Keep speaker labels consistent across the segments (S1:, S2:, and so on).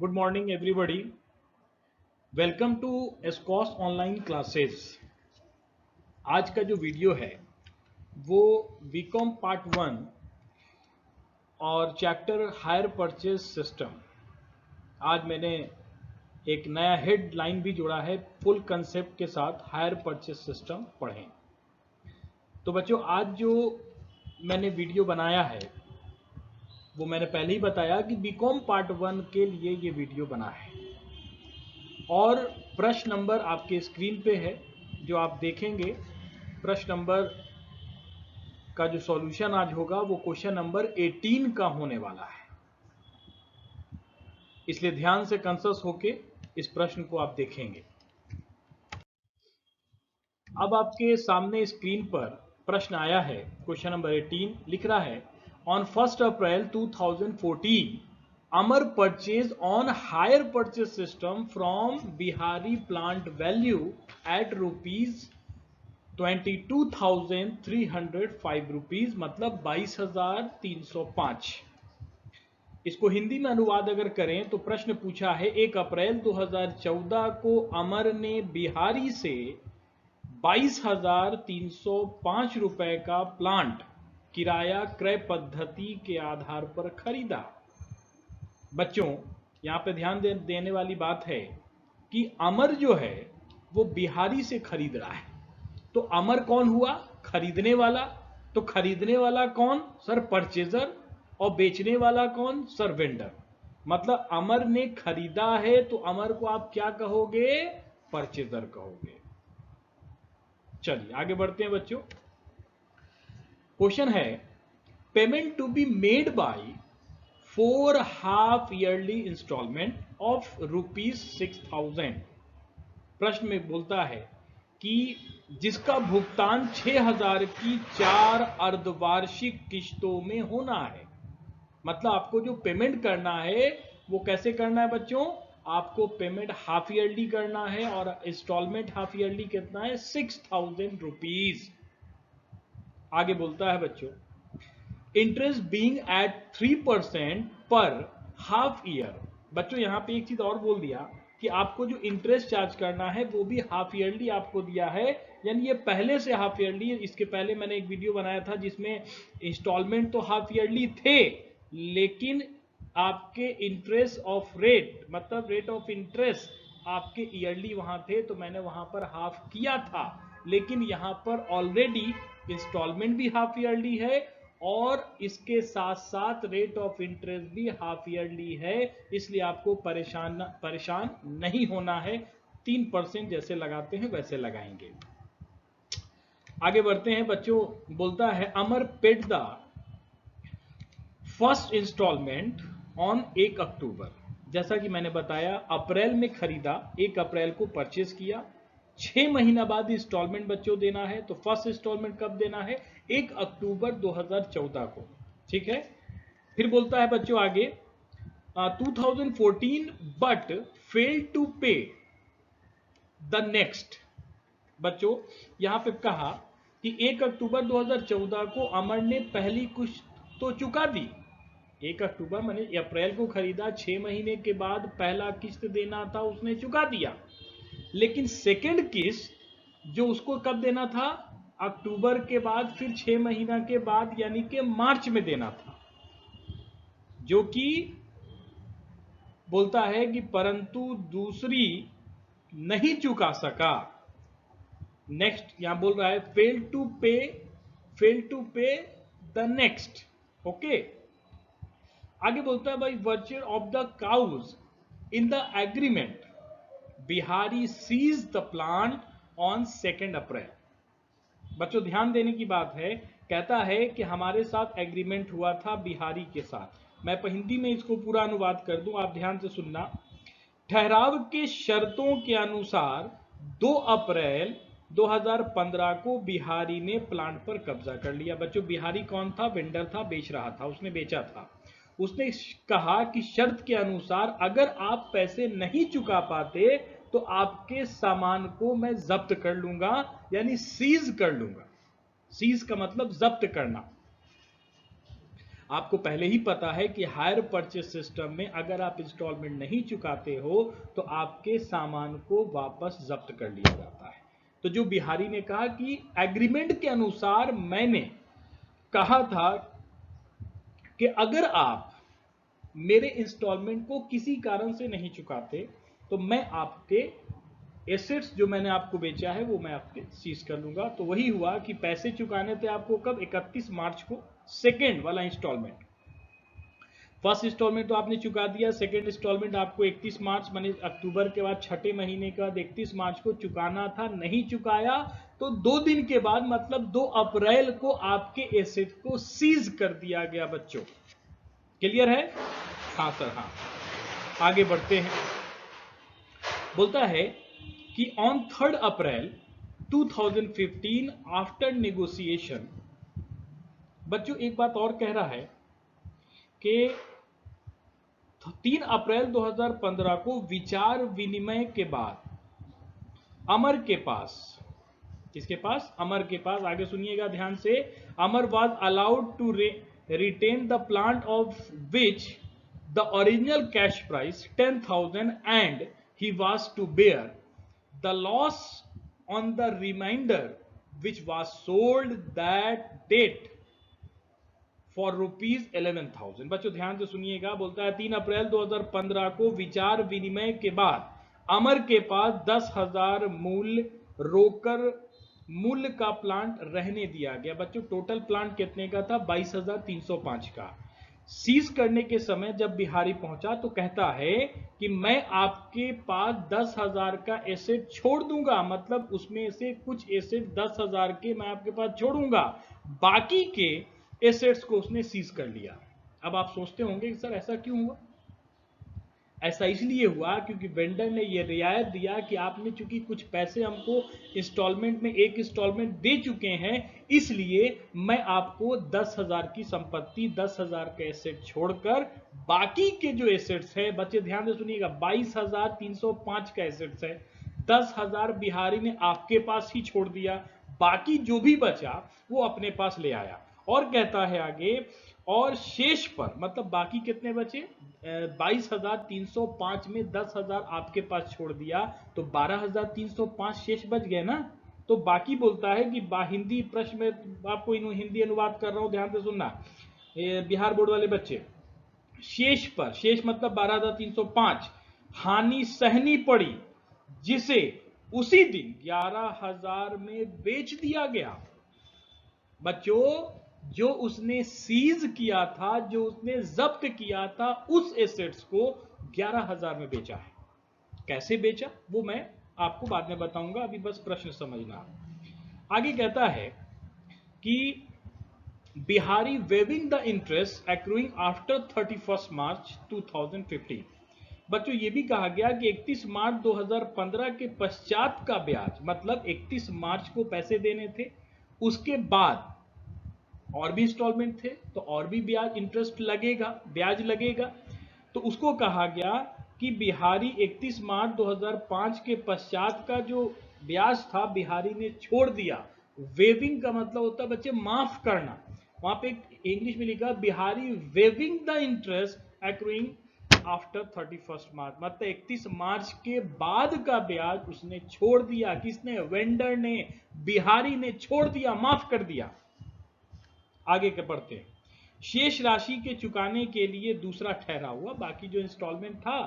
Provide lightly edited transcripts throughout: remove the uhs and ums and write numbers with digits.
S1: Good morning everybody. Welcome to एस्कॉस online classes. आज का जो वीडियो है वो बीकॉम पार्ट 1 और चैप्टर हायर परचेज सिस्टम। आज मैंने एक नया हेडलाइन भी जोड़ा है, फुल कंसेप्ट के साथ हायर परचेज सिस्टम पढ़ें। तो बच्चों, आज जो मैंने वीडियो बनाया है वो मैंने पहले ही बताया कि बीकॉम पार्ट 1 के लिए ये वीडियो बना है और प्रश्न नंबर आपके स्क्रीन पे है जो आप देखेंगे। प्रश्न नंबर का जो सॉल्यूशन आज होगा वो क्वेश्चन नंबर 18 का होने वाला है, इसलिए ध्यान से कंसस होके इस प्रश्न को आप देखेंगे। अब आपके सामने स्क्रीन पर प्रश्न आया है। क्वेश्चन नंबर 18 लिख रहा है, on 1 April 2014 Amar purchase on hire purchase system from Bihari plant value at ₹22,305, मतलब 22,305। इसको हिंदी में अनुवाद अगर करें तो प्रश्न पूछा है, 1 अप्रैल 2014 को अमर ने बिहारी से 22,305 रुपए का प्लांट किराया क्रय पद्धति के आधार पर खरीदा। बच्चों, यहां पे ध्यान देने वाली बात है कि अमर जो है वो बिहारी से खरीद रहा है। तो अमर कौन हुआ? खरीदने वाला। तो खरीदने वाला कौन? Sir, purchaser. और बेचने वाला कौन? Sir, vendor. मतलब अमर ने खरीदा है तो अमर को आप क्या कहोगे? परचेजर कहोगे। चलिए आगे बढ़ते हैं बच्चों। क्वेश्चन है, payment to be made by 4 half yearly instalment of ₹6,000। प्रश्न में बोलता है कि जिसका भुगतान 6,000 की 4 अर्धवार्षिक किश्तों में होना है। मतलब आपको जो पेमेंट करना है वो कैसे करना है बच्चों? आपको पेमेंट हाफ ईयरली करना है और इंस्टॉलमेंट हाफ ईयरली कितना है? ₹6,000। आगे बोलता है बच्चों, इंटरेस्ट बीइंग एट 3% पर हाफ ईयर। बच्चों यहां पे एक चीज और बोल दिया कि आपको जो इंटरेस्ट चार्ज करना है वो भी हाफ ईयरली आपको दिया है, यानी ये पहले से हाफ ईयरली। इसके पहले मैंने एक वीडियो बनाया था जिसमें इंस्टॉलमेंट तो हाफ ईयरली थे, लेकिन आपके इंटरेस्ट ऑफ रेट, मतलब रेट ऑफ इंटरेस्ट आपके ईयरली वहां थे, तो मैंने वहां पर हाफ किया था। लेकिन यहां पर ऑलरेडी इंस्टॉलमेंट भी हाफ ईयरली है और इसके साथ साथ रेट ऑफ इंटरेस्ट भी हाफ ईयरली है, इसलिए आपको परेशान नहीं होना है। 3% जैसे लगाते हैं वैसे लगाएंगे। आगे बढ़ते हैं बच्चों। बोलता है, Amar paid the first instalment on 1 October. जैसा कि मैंने बताया, अप्रैल में खरीदा, 1 अप्रैल को परचेज किया, 6 महीना बाद इंस्टॉलमेंट बच्चों देना है। तो फर्स्ट इंस्टॉलमेंट कब देना है? 1 अक्टूबर 2014 को। ठीक है। फिर बोलता है बच्चों आगे, 2014 but fail to pay the next. बच्चों यहां पे कहा कि 1 अक्टूबर 2014 को अमर ने पहली कुछ तो चुका दी। 1 अक्टूबर मैंने अप्रैल को खरीदा, 6 महीने के बाद पहला किस्त देना था, उसने चुका दिया। लेकिन सेकंड किस्त जो उसको कब देना था? अक्टूबर के बाद फिर 6 महीना के बाद, यानी कि मार्च में देना था, जो कि बोलता है कि परंतु दूसरी नहीं चुका सका। नेक्स्ट यहां बोल रहा है fail to pay the next. Okay. आगे बोलता है, भाई वर्चर of the clause in the agreement Bihari seizes the plant on 2 April. बच्चों ध्यान देने की बात है, कहता है कि हमारे साथ एग्रीमेंट हुआ था बिहारी के साथ। मैं हिंदी में इसको पूरा अनुवाद कर दूं, आप ध्यान से सुनना। ठहराव के शर्तों के अनुसार 2 अप्रैल 2015 को बिहारी ने प्लांट पर कब्जा कर लिया। बच्चों बिहारी कौन था? वेंडर था, बेच रहा था, उसने बेचा था। उसने कहा कि शर्त के अनुसार अगर आप पैसे नहीं चुका पाते तो आपके सामान को मैं जब्त कर लूंगा, यानी सीज कर लूंगा। सीज का मतलब जब्त करना। आपको पहले ही पता है कि हायर परचेस सिस्टम में अगर आप इंस्टॉलमेंट नहीं चुकाते हो तो आपके सामान को वापस जब्त कर लिया जाता है। तो जो बिहारी ने कहा कि एग्रीमेंट के अनुसार मैंने कहा था कि अगर आप मेरे इंस्टॉलमेंट को किसी कारण से नहीं चुकाते तो मैं आपके एसेट्स जो मैंने आपको बेचा है वो मैं आपके सीज कर लूंगा। तो वही हुआ कि पैसे चुकाने थे आपको कब, 31 मार्च को सेकेंड वाला इंस्टॉलमेंट। फर्स्ट इंस्टॉलमेंट तो आपने चुका दिया, सेकेंड इंस्टॉलमेंट आपको 31 मार्च माने अक्टूबर के बाद छठे महीने के बाद 31 मार्च को चुकाना था, नहीं चुकाया तो 2 दिन के बाद मतलब 2 अप्रैल को आपके एसेट को सीज कर दिया गया। बच्चों क्लियर है? हाँ सर, हाँ। आगे बढ़ते हैं। बोलता है कि ऑन 3 अप्रैल 2015 आफ्टर नेगोशिएशन, बच्चों एक बात और कह रहा है कि 3 अप्रैल 2015 को विचार विनिमय के बाद अमर के पास, किसके पास? अमर के पास। आगे सुनिएगा ध्यान से। Amar was allowed to retain the plant of which the original cash price 10,000 and he was to bear the loss on the reminder which was sold that date for ₹11,000। बच्चों ध्यान से सुनिएगा। बोलता है 3 अप्रैल 2015 को विचार विनिमय के बाद अमर के पास 10,000 मूल्य रोकर मूल्य का प्लांट रहने दिया गया। बच्चों टोटल प्लांट कितने का था? 22,305 का। सीज करने के समय जब बिहारी पहुंचा तो कहता है कि मैं आपके पास 10,000 का एसेट छोड़ दूंगा, मतलब उसमें से कुछ एसेट 10,000 के मैं आपके पास छोड़ूंगा, बाकी के एसेट्स को उसने सीज कर लिया। अब आप सोचते होंगे कि सर ऐसा क्यों हुआ? ऐसा इसलिए हुआ क्योंकि वेंडर ने यह रियायत दिया कि आपने चूंकि कुछ पैसे हमको इंस्टॉलमेंट में एक इंस्टॉलमेंट दे चुके हैं, इसलिए मैं आपको 10,000 की संपत्ति, 10,000 का एसेट छोड़कर बाकी के जो एसेट्स है, बच्चे ध्यान से सुनिएगा, 22,305 का एसेट्स है, 10,000 बिहारी ने आपके पास ही छोड़ दिया, बाकी जो भी बचा वो अपने पास ले आया। और कहता है आगे, और शेष पर मतलब बाकी कितने बचे? 22,305 में 10,000 आपके पास छोड़ दिया तो 12,305 शेष बच गए ना। तो बाकी बोलता है कि हिंदी प्रश्न में आपको हिंदी अनुवाद कर रहा हूं, ध्यान से सुनना बिहार बोर्ड वाले बच्चे। शेष पर, शेष मतलब 12,305 हानि सहनी पड़ी जिसे उसी दिन 11,000 में बेच दिया गया। बच्चों जो उसने सीज किया था, जो उसने जब्त किया था, उस एसेट्स को 11,000 में बेचा है। कैसे बेचा वो मैं आपको बाद में बताऊंगा, अभी बस प्रश्न समझना। आगे कहता है कि Bihari waiving the interest accruing after 31 March 2015। बच्चों ये भी कहा गया कि 31 मार्च 2015 के पश्चात का ब्याज, मतलब 31 मार्च को पैसे देने थे, उसके बाद और भी इंस्टॉलमेंट थे तो और भी ब्याज इंटरेस्ट लगेगा, ब्याज लगेगा। तो उसको कहा गया कि बिहारी 31 मार्च 2005 के पश्चात का जो ब्याज था बिहारी ने छोड़ दिया। वेविंग का मतलब होता है बच्चे माफ करना। वहां पे इंग्लिश में लिखा Bihari waiving the interest accruing after 31 March, मतलब 31 मार्च के बाद का ब्याज उसने छोड़ दिया। किसने? वेंडर ने, बिहारी ने छोड़ दिया, माफ कर दिया। आगे के बढ़ते हैं। शेष राशि के चुकाने के लिए दूसरा ठहरा हुआ, बाकी जो इंस्टॉलमेंट था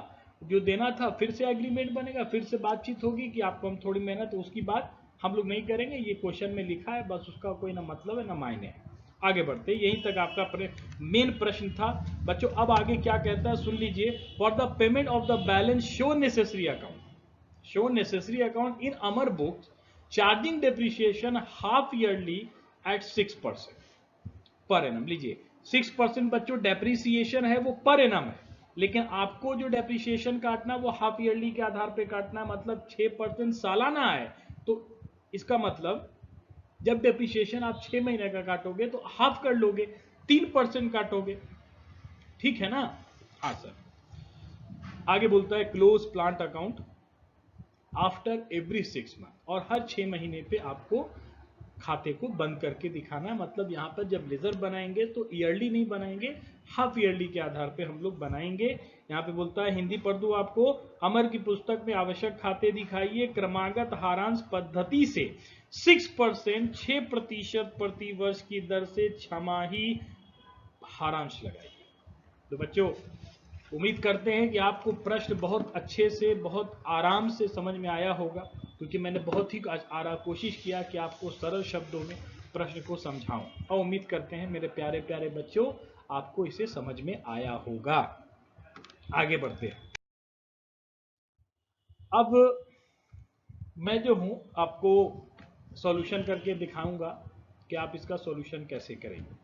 S1: जो देना था, फिर से एग्रीमेंट बनेगा, फिर से बातचीत होगी कि आपको हम थोड़ी मेहनत, उसकी बात हम लोग नहीं करेंगे, ये क्वेश्चन में लिखा है, बस उसका कोई ना मतलब है ना मायने है। आगे बढ़ते, यहीं तक आपका मेन प्रश्न था। बच्चों अब आगे क्या कहता है सुन लीजिए। For the payment of the balance show necessary account, show necessary account in Amar books charging depreciation half yearly at 6% per annum. लीजिए 6% बच्चों डेप्रिसिएशन है वो पर एनम है, लेकिन आपको जो डेप्रिसिएशन काटना वो हाफ ईयरली के आधार पे काटना है, मतलब 6% सालाना है। तो इसका मतलब जब डेप्रिसिएशन आप 6 महीने का काटोगे तो हाफ कर लोगे, 3% काटोगे, ठीक है ना? हाँ सर। आगे बोलता है close plant account after every 6 month, और हर 6 महीने पे आपको खाते को बंद करके दिखाना है। मतलब यहाँ पर जब लेजर बनाएंगे तो ईयरली नहीं बनाएंगे, हाफ ईयरली के आधार पे हम लोग बनाएंगे। यहाँ पे बोलता है, हिंदी पढ़ दूं आपको, अमर की पुस्तक में आवश्यक खाते दिखाइए, क्रमागत हारांश पद्धति से 6%, 6% प्रति वर्ष की दर से छमाही हारांश लगाइए। तो बच्चों, उम्मीद करते हैं कि आपको प्रश्न बहुत अच्छे से, बहुत आराम से समझ में आया होगा, क्योंकि मैंने बहुत ही कोशिश किया कि आपको सरल शब्दों में प्रश्न को समझाऊं, और उम्मीद करते हैं मेरे प्यारे प्यारे बच्चों आपको इसे समझ में आया होगा। आगे बढ़ते हैं। अब मैं जो हूं आपको सॉल्यूशन करके दिखाऊंगा कि आप इसका सॉल्यूशन कैसे करेंगे।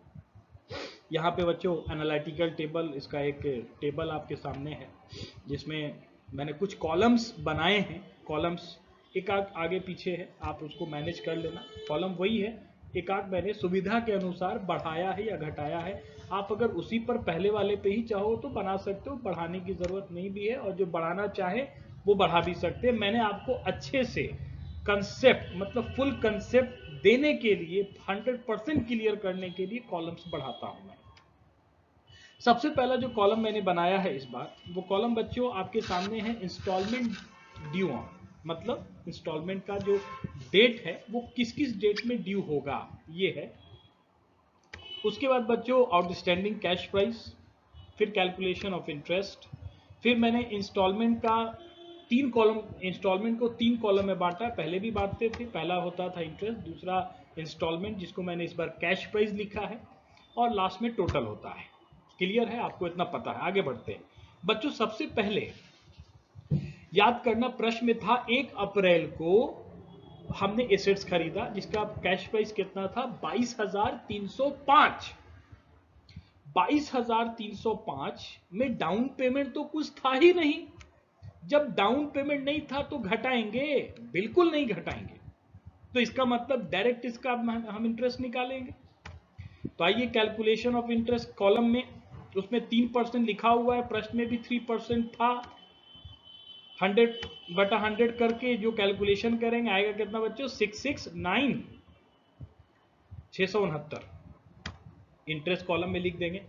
S1: यहाँ पे बच्चों एनालिटिकल टेबल, इसका एक टेबल आपके सामने है जिसमें मैंने कुछ कॉलम्स बनाए हैं। कॉलम्स एक आध आगे पीछे है, आप उसको मैनेज कर लेना। कॉलम वही है, एक आध मैंने सुविधा के अनुसार बढ़ाया है या घटाया है। आप अगर उसी पर पहले वाले पे ही चाहो तो बना सकते हो, बढ़ाने की जरूरत नहीं भी है, और जो बढ़ाना चाहे वो बढ़ा भी सकते हैं। मैंने आपको अच्छे से कंसेप्ट, मतलब फुल कंसेप्ट देने के लिए, 100% क्लियर करने के लिए कॉलम्स बढ़ाता हूं मैं। सबसे पहला जो कॉलम मैंने बनाया है इस बार, वो कॉलम बच्चों आपके सामने है, इंस्टॉलमेंट ड्यू ऑन, मतलब इंस्टॉलमेंट का जो डेट है वो किस किस डेट में ड्यू होगा, ये है। उसके बाद बच्चों आउटस्टैंडिंग कैश प्राइस, फिर कैलकुलेशन ऑफ इंटरेस्ट, फिर मैंने इंस्टॉलमेंट का 3 कॉलम, इंस्टॉलमेंट को 3 कॉलम में बांटा। पहले भी बांटते थे, पहला होता था इंटरेस्ट, दूसरा इंस्टॉलमेंट जिसको मैंने इस बार कैश प्राइस लिखा है, और लास्ट में टोटल होता है। क्लियर है, आपको इतना पता है। आगे बढ़ते हैं बच्चों। सबसे पहले याद करना, प्रश्न में था 1 अप्रैल को हमने एसेट्स खरीदा जिसका कैश प्राइस कितना था, 22,305। 22,305 में डाउन पेमेंट तो कुछ था ही नहीं। जब डाउन पेमेंट नहीं था तो घटाएंगे? बिल्कुल नहीं घटाएंगे। तो इसका मतलब डायरेक्ट इसका हम इंटरेस्ट निकालेंगे। तो आइए, कैलकुलेशन ऑफ इंटरेस्ट कॉलम में, उसमें 3% लिखा हुआ है, प्रश्न में भी 3% था। 100/100 करके जो कैलकुलेशन करेंगे आएगा कितना बच्चों, 669 इंटरेस्ट कॉलम में लिख देंगे।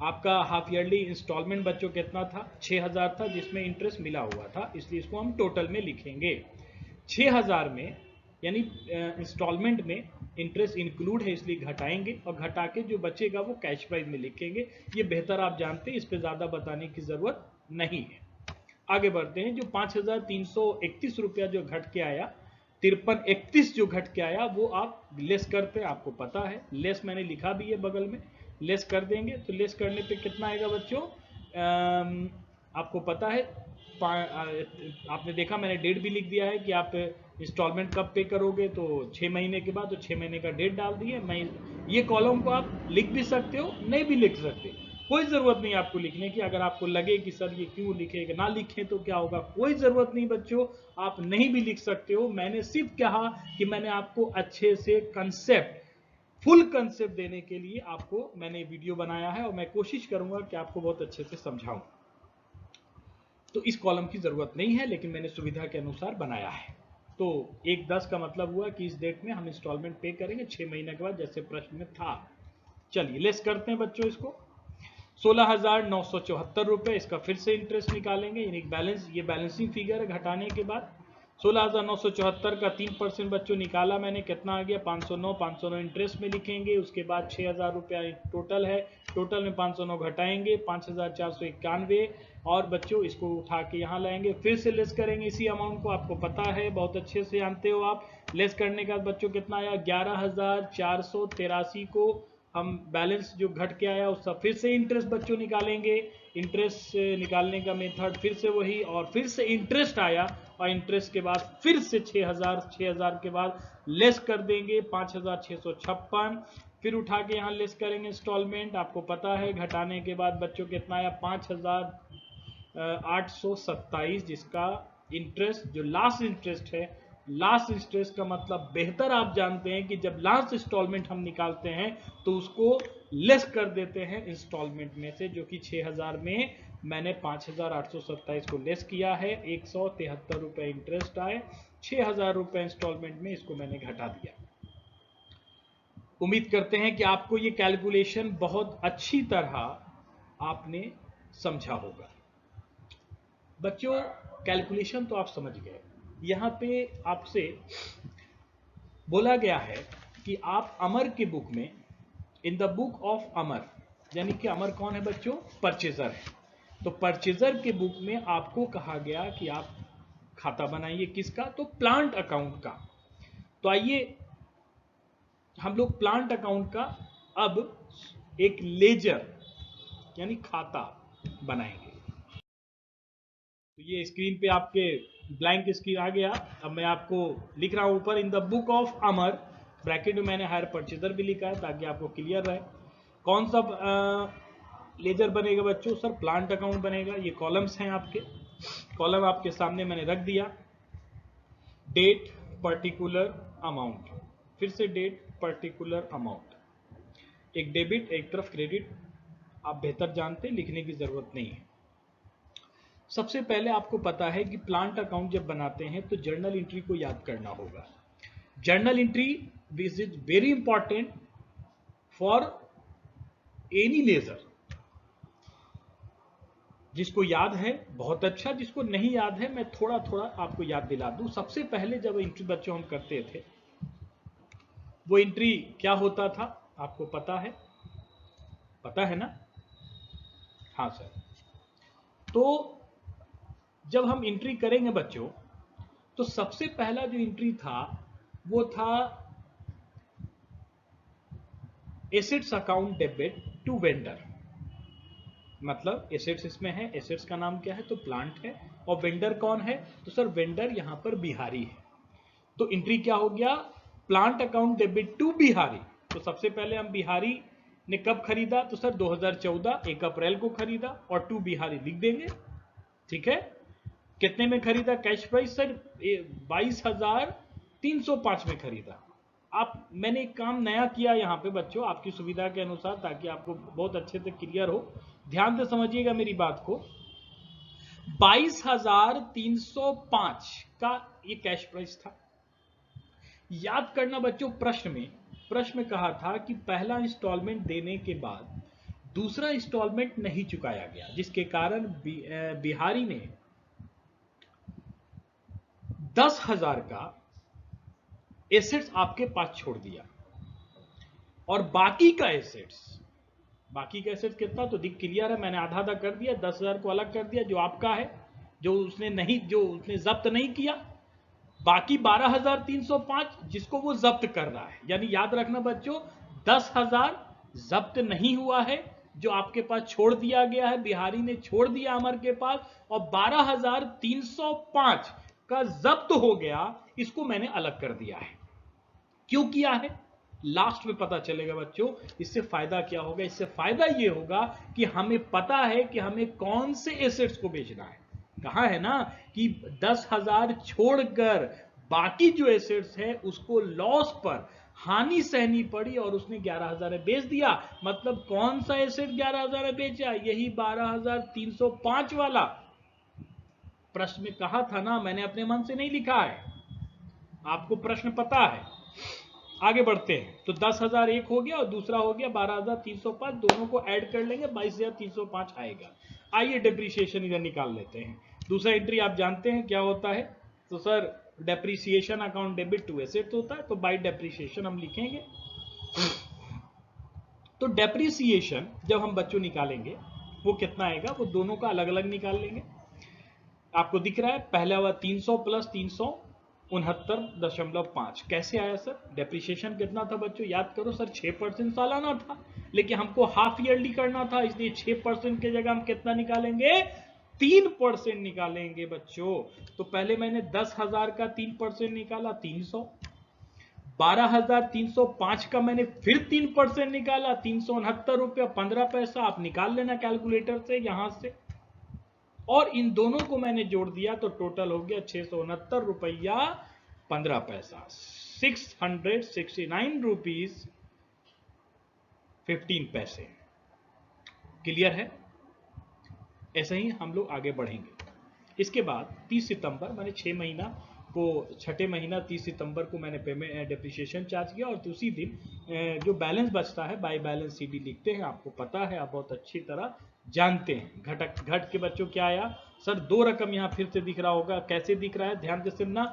S1: आपका हाफ ईयरली इंस्टॉलमेंट बच्चों कितना था, 6,000 था, जिसमें इंटरेस्ट मिला हुआ था, इसलिए इसको हम टोटल में लिखेंगे। 6,000 में, यानी इंस्टॉलमेंट में इंटरेस्ट इंक्लूड है इसलिए घटाएंगे, और घटा के जो बचेगा वो कैश प्राइस में लिखेंगे। ये बेहतर आप जानते हैं, इस पर ज्यादा बताने की जरूरत नहीं है। आगे बढ़ते हैं। जो 5,331 रुपया जो घट के आया, 5331 जो घट के आया, वो आप लेस करते हैं, आपको पता है। लेस मैंने लिखा भी है बगल में, लेस कर देंगे तो लेस करने पे कितना आएगा बच्चों, आपको पता है। आपने देखा मैंने डेट भी लिख दिया है कि आप इंस्टॉलमेंट कब पे करोगे, तो 6 महीने के बाद, तो 6 महीने का डेट डाल दिए। मैं ये कॉलम को आप लिख भी सकते हो, नहीं भी लिख सकते, कोई जरूरत नहीं आपको लिखने की। अगर आपको लगे कि सर ये क्यों लिखे, ना लिखें तो क्या होगा, कोई जरूरत नहीं बच्चों, आप नहीं भी लिख सकते हो। मैंने सिर्फ कहा कि मैंने आपको अच्छे से कंसेप्ट, फुल कंसेप्ट देने के लिए आपको मैंने वीडियो बनाया है, और मैं कोशिश करूंगा कि आपको बहुत अच्छे से समझाऊं। तो इस कॉलम की जरूरत नहीं है, लेकिन मैंने सुविधा के अनुसार बनाया है। तो 1/10 का मतलब हुआ कि इस डेट में हम इंस्टॉलमेंट पे करेंगे 6 महीने के बाद, जैसे प्रश्न में था। चलिए लेस करते हैं बच्चों इसको। 16,974 रुपए, इसका फिर से इंटरेस्ट निकालेंगे, यानी बैलेंस, ये बैलेंसिंग फिगर है घटाने के बाद। 16,974 का 3% बच्चों निकाला मैंने, कितना आ गया, 509। 509 इंटरेस्ट में लिखेंगे, उसके बाद 6,000 रुपया टोटल है, टोटल में 509 घटाएंगे, 5,491। और बच्चों इसको उठा के यहाँ लाएंगे, फिर से लेस करेंगे इसी अमाउंट को, आपको पता है, बहुत अच्छे से जानते हो आप। लेस करने का बच्चों कितना आया, 11,483 को हम बैलेंस जो घट के आया उसका फिर से इंटरेस्ट बच्चों निकालेंगे। इंटरेस्ट निकालने का मेथड फिर से वही, और फिर से इंटरेस्ट आया, और इंटरेस्ट के बाद फिर से 6,000 के बाद लेस कर देंगे 5,656। फिर उठा के यहाँ लेस करेंगे इंस्टॉलमेंट, आपको पता है, घटाने के बाद बच्चों कितना आया, 5,827, जिसका इंटरेस्ट जो लास्ट इंटरेस्ट है, लास्ट इंटरेस्ट का मतलब बेहतर आप जानते हैं कि जब लास्ट इंस्टॉलमेंट हम निकालते हैं तो उसको लेस कर देते हैं इंस्टॉलमेंट में से, जो कि 6,000 में मैंने 5,827 को लेस किया है, 173 रुपए इंटरेस्ट आए, 6,000 रुपए इंस्टॉलमेंट में इसको मैंने घटा दिया। उम्मीद करते हैं कि आपको ये कैलकुलेशन बहुत अच्छी तरह आपने समझा होगा। बच्चों, कैलकुलेशन तो आप समझ गए। यहां पे आपसे बोला गया है कि आप अमर के बुक में, इन द बुक ऑफ अमर, यानी कि अमर कौन है बच्चों? परचेजर है। तो परचेजर के बुक में आपको कहा गया कि आप खाता बनाइए। किसका? तो प्लांट अकाउंट का। तो आइए हम लोग प्लांट अकाउंट का अब एक लेजर यानी खाता बनाएंगे। तो ये स्क्रीन पे आपके ब्लैंक स्क्रीन आ गया। अब मैं आपको लिख रहा हूं ऊपर, in the book of Amar, bracket में मैंने हायर परचेजर भी लिखा है ताकि आपको क्लियर रहे। कौन सा लेजर बनेगा बच्चों? सर प्लांट अकाउंट बनेगा। ये कॉलम्स हैं आपके, कॉलम आपके सामने मैंने रख दिया। डेट, पर्टिकुलर अमाउंट, फिर से डेट, पर्टिकुलर अमाउंट, एक डेबिट एक तरफ क्रेडिट। आप बेहतर जानते हैं, लिखने की जरूरत नहीं है। सबसे पहले आपको पता है कि प्लांट अकाउंट जब बनाते हैं तो जर्नल एंट्री को याद करना होगा। Journal entry which is very important for any ledger. जिसको याद है बहुत अच्छा, जिसको नहीं याद है मैं थोड़ा थोड़ा आपको याद दिला दूं। सबसे पहले जब एंट्री बच्चों हम करते थे, वो एंट्री क्या होता था आपको पता है? पता है ना? हाँ सर। तो जब हम एंट्री करेंगे बच्चों, तो सबसे पहला जो एंट्री था वो था assets account debit to vendor. मतलब एसेट्स इसमें है, एसेट्स का नाम क्या है? तो प्लांट है। और वेंडर कौन है? तो सर वेंडर यहां पर बिहारी है। तो एंट्री क्या हो गया? Plant account debit to Bihari. तो सबसे पहले हम बिहारी ने कब खरीदा? तो सर 2014 1 अप्रैल को खरीदा, और टू बिहारी लिख देंगे। ठीक है। कितने में खरीदा? कैश प्राइस सर 22,305 में खरीदा। मैंने एक काम नया किया यहाँ पे बच्चों, आपकी सुविधा के अनुसार, ताकि आपको बहुत अच्छे से क्लियर हो। ध्यान से समझिएगा मेरी बात को। 22,305 का ये कैश प्राइस था। याद करना बच्चों, प्रश्न में कहा था कि पहला इंस्टॉलमेंट देने के बाद दूसरा इंस्टॉलमेंट नहीं चुकाया गया, जिसके कारण बिहारी ने 10,000 का एसेट्स आपके पास छोड़ दिया। और बाकी का एसेट्स कितना? तो दिख क्लियर है, मैंने आधा आधा कर दिया। 10,000 को अलग कर दिया जो आपका है, जो उसने जब्त नहीं किया। बाकी 12,305 जिसको वो जब्त कर रहा है। यानी याद रखना बच्चों, 10,000 जब्त नहीं हुआ है, जो आपके पास छोड़ दिया गया है, बिहारी ने छोड़ दिया अमर के पास। और 12,305 का जब्त हो गया, इसको मैंने अलग कर दिया है। क्यों किया है? लास्ट में पता चलेगा बच्चों। इससे फायदा क्या होगा? इससे फायदा यह होगा कि हमें पता है कि हमें कौन से एसेट्स को बेचना है। कहा है ना कि 10,000 छोड़कर बाकी जो एसेट्स है उसको लॉस पर हानि सहनी पड़ी, और उसने 11,000 में बेच दिया। मतलब कौन सा एसेट 11,000 में बेचा? यही 12,305 वाला। प्रश्न में कहा था ना, मैंने अपने मन से नहीं लिखा है, आपको प्रश्न पता है। आगे बढ़ते हैं। तो 10,000 एक हो गया और दूसरा हो गया 12,305, दोनों को ऐड कर लेंगे 22,305 आएगा। आइए डेप्रीशिएशन इधर निकाल लेते हैं। दूसरा एंट्री आप जानते हैं क्या होता है? तो sir depreciation account debit to asset होता है, तो बाय डेप्रीशिएशन हम लिखेंगे। तो डेप्रीशिएशन जब हम बच्चों निकालेंगे वो कितना आएगा? वो दोनों का अलग अलग निकाल लेंगे। आपको दिख रहा है पहला हुआ 300 प्लस 369.5। कैसे आया सर? डेप्रीशिएशन कितना था बच्चों? याद करो सर, 6% सालाना था, लेकिन हमको हाफ ईयरली करना था, इसलिए 6% की जगह हम कितना निकालेंगे? 3% निकालेंगे बच्चों। तो पहले मैंने 10,000 का 3% निकाला, 300। 12,305 का मैंने फिर 3% निकाला, 369.15। आप निकाल लेना कैलकुलेटर से यहां से। और इन दोनों को मैंने जोड़ दिया तो टोटल हो गया 669.15। 669 रुपीज 15 पैसे। क्लियर है? ऐसे ही हम लोग आगे बढ़ेंगे। इसके बाद 30 सितंबर मैंने 6 महीना को छठे महीना 30 सितंबर को मैंने पेमेंट डेप्रिसिएशन चार्ज किया, और उसी दिन जो बैलेंस बचता है बाई बैलेंस सीडी लिखते हैं। आपको पता है, आप बहुत अच्छी तरह जानते हैं। घट के बच्चों क्या आया सर, 2 रकम यहाँ फिर से दिख रहा होगा। कैसे दिख रहा है, ध्यान से सुनना।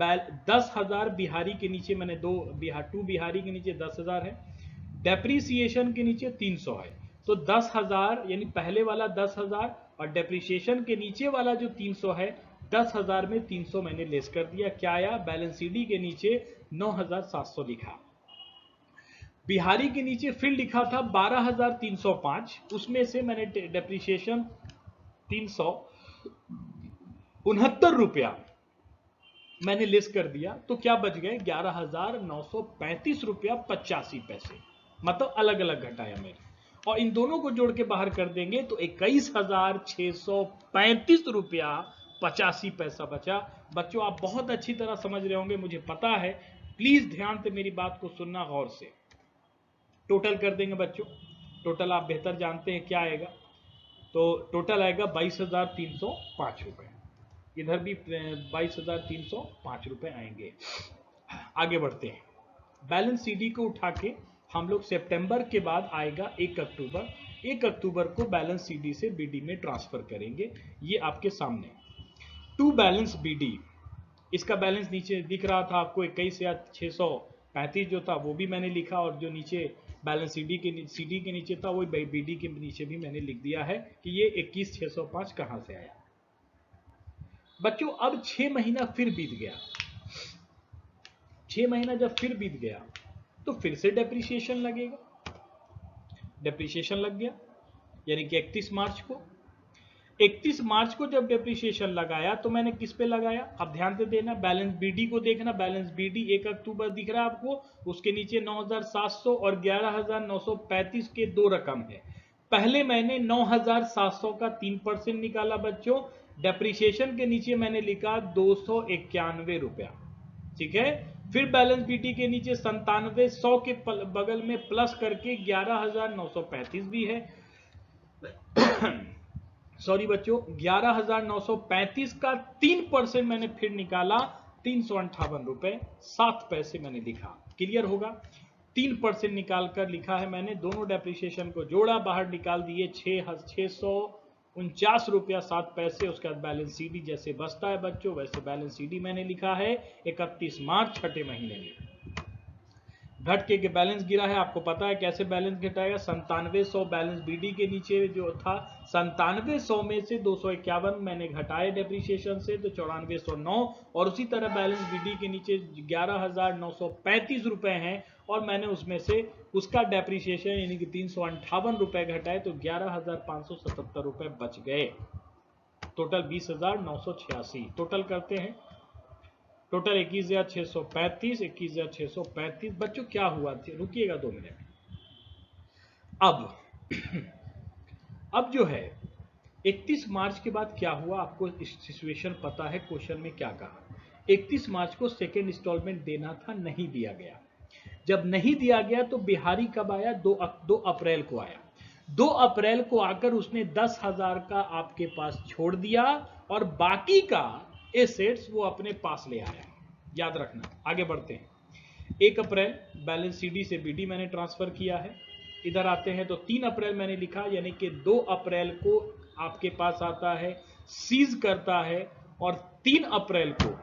S1: 10,000 बिहारी के नीचे मैंने टू बिहारी के नीचे 10,000 है, डेप्रीसिएशन के नीचे 300 है। तो 10,000 यानी पहले वाला 10,000 और डेप्रीसिएशन के नीचे वाला जो 300 है, 10,000 में 300 मैंने लेस कर दिया। क्या आया, बैलेंस सीडी के नीचे 9,700 लिखा। बिहारी के नीचे फिर लिखा था 12,305, उसमें से मैंने डेप्रीसिएशन 369 रुपया मैंने लेस कर दिया। तो क्या बच गए, 11,935 रुपया 85 पैसे, मतलब अलग अलग घटाया मेरे। और इन दोनों को जोड़ के बाहर कर देंगे तो 21,635 रुपया 85 पैसा बचा। बच्चों आप बहुत अच्छी तरह समझ रहे होंगे, मुझे पता है। प्लीज ध्यान से मेरी बात को सुनना गौर से। टोटल कर देंगे बच्चों, टोटल आप बेहतर जानते हैं क्या आएगा। तो टोटल आएगा 22,305 रुपए, इधर भी 22,305 रुपए आएंगे। आगे बढ़ते हैं। बैलेंस सीडी को उठा के हम लोग सितंबर के बाद आएगा 1 अक्टूबर को बैलेंस सीडी से बीडी में ट्रांसफर करेंगे। ये आपके सामने टू बैलेंस बीडी, इसका बैलेंस नीचे दिख रहा था आपको 21,635 जो था वो भी मैंने लिखा, और जो नीचे बैलेंस सीडी के नीचे था वो बीडी के नीचे भी मैंने लिख दिया है कि ये 21,605 कहां से आया। बच्चों अब 6 महीना फिर बीत गया। 6 महीना जब फिर बीत गया तो फिर से डेप्रिसिएशन लगेगा। डेप्रिसिएशन लग गया, यानी कि 31 मार्च को जब डेप्रिसिएशन लगाया तो मैंने किस पे लगाया, अब ध्यान से देना, बैलेंस बीडी को देखना। बैलेंस बीडी 1 अक्टूबर दिख रहा है आपको, उसके नीचे 9,700 और 11,935 के 2 रकम है। पहले मैंने 9,700 का 3% निकाला बच्चों, डेप्रिसिएशन के नीचे मैंने लिखा 291 रुपया, ठीक है। फिर बैलेंस बीडी के नीचे 97, 100 के बगल में प्लस करके 11,935 भी है। सॉरी बच्चों, 11,935 का 3% मैंने फिर निकाला, 358 रुपए 7 पैसे मैंने लिखा। क्लियर होगा, 3% निकालकर लिखा है मैंने। दोनों डेप्रिसिएशन को जोड़ा, बाहर निकाल दिए 649 रुपया 7 पैसे। उसके बाद बैलेंस सीडी जैसे बचता है बच्चों वैसे बैलेंस सीडी मैंने लिखा है 31 मार्च छठे महीने में। घट के बैलेंस गिरा है, आपको पता है कैसे बैलेंस घटाएगा। 9700 बैलेंस बीडी के नीचे जो था, 9700 में से 251 मैंने घटाए डेप्रिसिएशन से, तो 9409, और उसी तरह बैलेंस बीडी के नीचे 11,935 रुपए हैं, और मैंने उसमें से उसका डेप्रिसिएशन यानी कि 358 रुपए घटाए, तो 11,577 रुपए बच गए। टोटल 20,986। टोटल करते हैं, टोटल 21,635, 21,635। बच्चों क्या हुआ, रुकिएगा 2 मिनट। अब जो है 31 मार्च के बाद क्या हुआ, आपको सिचुएशन पता है। क्वेश्चन में क्या कहा, 31 मार्च को सेकेंड इंस्टॉलमेंट देना था, नहीं दिया गया। जब नहीं दिया गया तो बिहारी कब आया, 2 अप्रैल को आया। 2 अप्रैल को आकर उसने 10,000 का आपके पास छोड़ दिया, और बाकी का एसेट्स वो अपने पास ले आया। याद रखना। आगे बढ़ते हैं। 1 अप्रैल बैलेंस सीडी से बीडी मैंने ट्रांसफर किया है। इधर आते हैं तो 3 अप्रैल मैंने लिखा, यानी कि 2 अप्रैल को आपके पास आता है, सीज करता है, और 3 अप्रैल को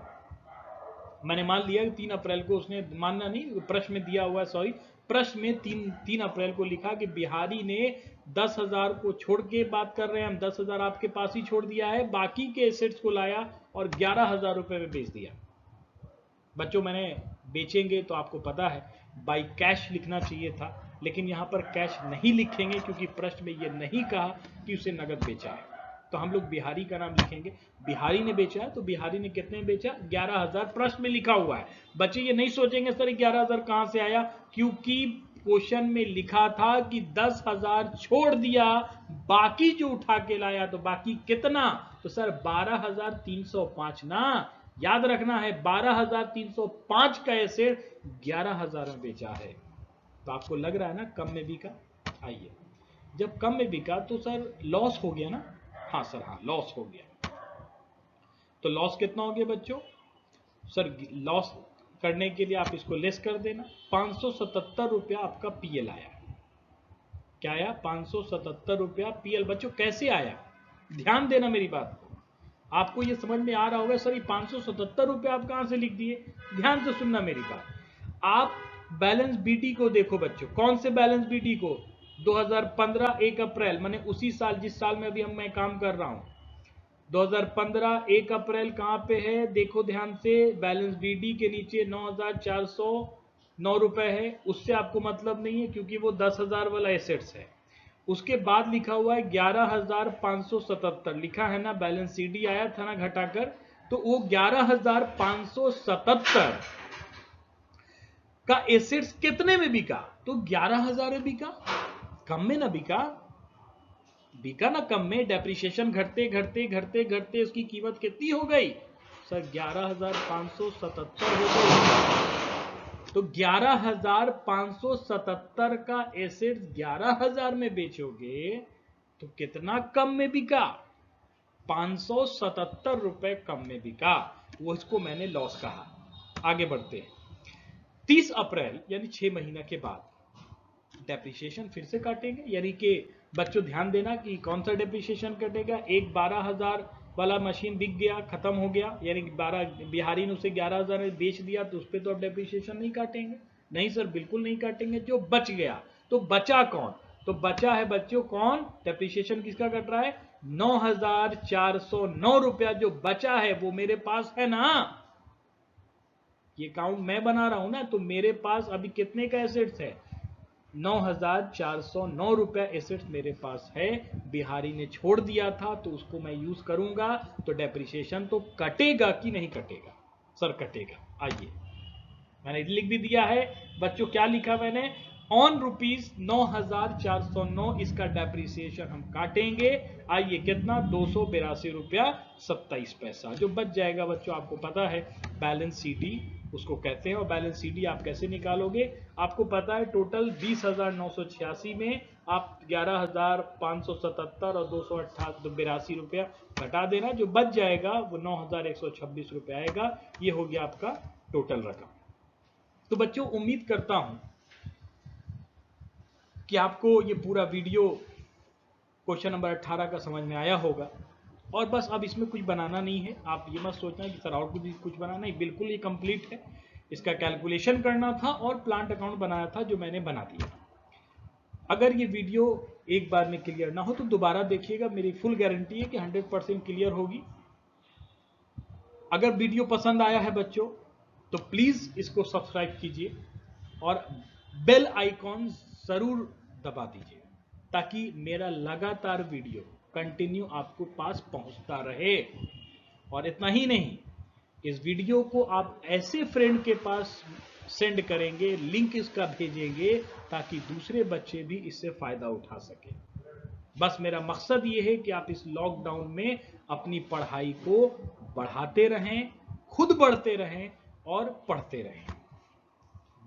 S1: मैंने मान लिया कि 3 अप्रैल को उसने, मानना नहीं, प्रश्न में दिया हुआ है, सॉरी, प्रश्न में 3 अप्रैल को लिखा कि बिहारी ने 10,000 को छोड़ के बात कर रहे हैं हम, 10,000 आपके पास ही छोड़ दिया है, बाकी के एसेट्स को लाया और 11,000 रुपए में बेच दिया। बच्चों मैंने बेचेंगे तो आपको पता है बाई कैश लिखना चाहिए था, लेकिन यहां पर कैश नहीं लिखेंगे क्योंकि प्रश्न में यह नहीं कहा कि उसे नगद बेचा है, तो हम लोग बिहारी का नाम लिखेंगे। बिहारी ने बेचा है, तो बिहारी ने कितने बेचा, 11,000 प्रश्न में लिखा हुआ है। बच्चे ये नहीं सोचेंगे सर 11,000 कहां से आया, क्योंकि क्वेश्चन में लिखा था कि 10,000 छोड़ दिया, बाकी जो उठा के लाया, तो बाकी कितना, तो सर 12,305 ना, याद रखना है 12,305 का एसेट 11,000 में बेचा है। तो आपको लग रहा है ना कम में बिका। आइए, जब कम में बिका तो सर लॉस हो गया ना, हाँ सर, हाँ लॉस हो गया। तो लॉस कितना हो गया बच्चों, सर लॉस करने के लिए आप इसको लेस कर देना। 577 रुपया आपका पीएल आया। क्या आया? 577 रुपया पीएल। बच्चों कैसे आया? ध्यान देना मेरी बात को। आपको ये समझ में आ रहा होगा सर ये 577 रुपया आप कहां से लिख दिए? ध्यान से सुनना मेरी बात। आप बैलेंस बीटी को देखो बच्चों। कौन से बैलेंस बीटी को? 2015 1 अप्रैल, माने उसी साल जिस साल में अभी मैं काम कर रहा हूं। 2015 1 अप्रैल कहां पे है? देखो ध्यान से, बैलेंस बीडी के नीचे 9,409 रुपए है। उससे आपको मतलब नहीं है क्योंकि वो 10,000 वाला एसेट्स है। उसके बाद लिखा हुआ है 11,577 लिखा है ना, बैलेंस सीडी आया था ना घटाकर, तो वो 11,577 का एसेट्स कितने में बिका? तो 11,000 में बिका, कम में ना बिका, बिका ना कम में। डेप्रिसिएशन घटते घटते घटते घटते उसकी कीमत कितनी हो गई सर? 11,577 हो गई। तो 11,577 का एसेट 11,000 में बेचोगे तो कितना कम में बिका? 577 रुपए कम में बिका। वो इसको मैंने लॉस कहा। आगे बढ़ते हैं। 30 अप्रैल यानी 6 महीना के बाद डेप्रिसिएशन फिर से काटेंगे। यानी कि बच्चों ध्यान देना कि कौन सा डेप्रिसिएशन कटेगा। एक 12,000 वाला मशीन बिक गया, खत्म हो गया, यानी 12 बिहारी ने उसे 11,000 में बेच दिया, तो उस पर तो अब डेप्रिसिएशन नहीं काटेंगे। नहीं सर, बिल्कुल नहीं काटेंगे। जो बच गया, तो बचा कौन? तो बचा है बच्चों कौन? डेप्रिसिएशन किसका कट रहा है? 9,409 रुपया जो बचा है वो मेरे पास है ना। ये काउंट मैं बना रहा हूं ना, तो मेरे पास अभी कितने का एसेट्स है? 9,409 रुपया एसेट्स मेरे पास है। बिहारी ने छोड़ दिया था तो उसको मैं यूज करूंगा, तो डेप्रिसिएशन तो कटेगा कि नहीं कटेगा? सर कटेगा। आइए, मैंने लिख भी दिया है बच्चों। क्या लिखा मैंने? ऑन रुपीज 9,409 इसका डेप्रिसिएशन हम काटेंगे। आइए कितना? 282 रुपया 27 पैसा जो बच जाएगा बच्चों। आपको पता है बैलेंस सीडी उसको कहते हैं। और बैलेंस सीडी आप कैसे निकालोगे? आपको पता है टोटल 20,986 में आप 11,577 और 282 रुपया घटा देना, जो बच जाएगा वो 9,126 रुपया आएगा। ये हो गया आपका टोटल रकम। तो बच्चों उम्मीद करता हूं कि आपको ये पूरा वीडियो क्वेश्चन नंबर 18 का समझ में आया होगा। और बस अब इसमें कुछ बनाना नहीं है। आप ये मत सोचना कि सर और कुछ बनाना नहीं, बिल्कुल ये कंप्लीट है। इसका कैलकुलेशन करना था और प्लांट अकाउंट बनाया था जो मैंने बना दिया। अगर ये वीडियो एक बार में क्लियर ना हो तो दोबारा देखिएगा। मेरी फुल गारंटी है कि 100% क्लियर होगी। अगर वीडियो पसंद आया है बच्चों तो प्लीज इसको सब्सक्राइब कीजिए और बेल आइकॉन जरूर दबा दीजिए ताकि मेरा लगातार वीडियो कंटिन्यू आपको पास पहुंचता रहे। और इतना ही नहीं, इस वीडियो को आप ऐसे फ्रेंड के पास सेंड करेंगे, लिंक इसका भेजेंगे ताकि दूसरे बच्चे भी इससे फायदा उठा सके। बस मेरा मकसद ये है कि आप इस लॉकडाउन में अपनी पढ़ाई को बढ़ाते रहें, खुद बढ़ते रहें और पढ़ते रहें।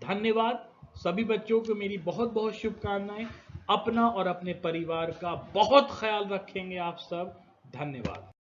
S1: धन्यवाद। सभी बच्चों को मेरी बहुत बहुत शुभकामनाएं। अपना और अपने परिवार का बहुत ख्याल रखेंगे आप सब। धन्यवाद।